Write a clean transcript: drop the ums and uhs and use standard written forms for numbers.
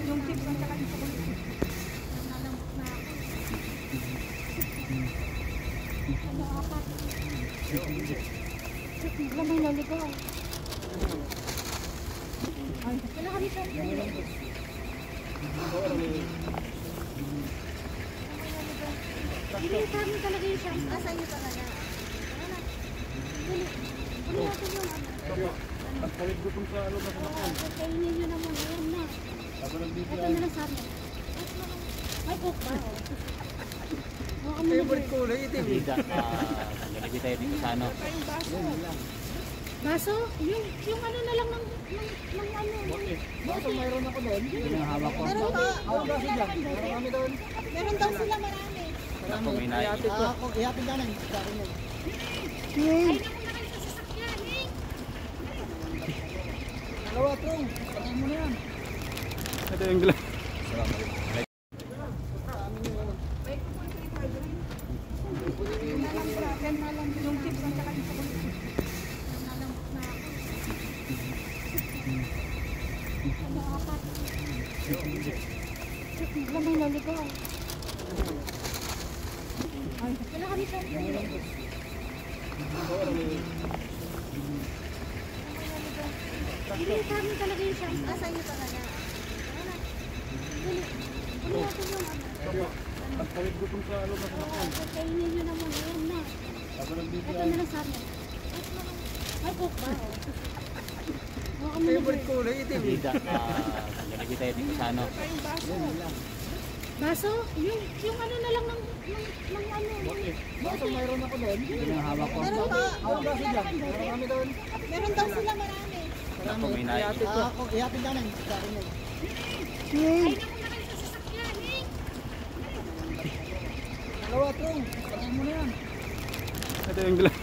Yung chips ang saka yung chocolate. Nalamok na ako. Ano, apat. Wala may laligaw. Ay, wala kami sa hindi sa amin talaga yung shampoo. Sa iyo talaga. Wala. Kunin natin yung ano. Ang kalit gutom sa ano na sasakyan. Kainin nyo naman. Ayan na. Sabi ng Ito na lang sa amin. May coke ba? Favorite kulay itim. Bida, tanggalin tayo dito sa ano. Baso? Yung ano na lang ng ano. Baso mayroon ako doon. Ito yung hawak ko. Meron ba? Ako baso dyan. Meron kami doon. Meron daw sila marami. Ako may naik. Ihatid ko. Ihatid ka na. Sa akin yun. Ay, naku na kayo sa sasakyan eh. Dalawa tong. Patayin mo na yan. Ito yung glass. Yung chips ang saka yung chocolate. Nalamok na ako. Ano, apat. Wala may laligaw. Ay, wala kami sa hindi sa amin talaga yung shampoo. Sa iyo talaga. Wala. Kunin natin yung ano. Ang kalit gutom sa ano na sasakyan. Kainin nyo naman. Ayan na. Sabi ng Ito na lang sa amin. May coke ba? Favorite kulay itim. Bida, tanggalin tayo dito sa ano. Baso? Yung ano na lang ng ano. Baso mayroon ako doon. Ito yung hawak ko. Meron ba? Ako baso dyan. Meron kami doon. Meron daw sila marami. Ako may naik. Ihatid ko. Ihatid ka na. Sa akin yun. Ay, naku na kayo sa sasakyan eh. Dalawa tong. Patayin mo na yan. Ito yung glass.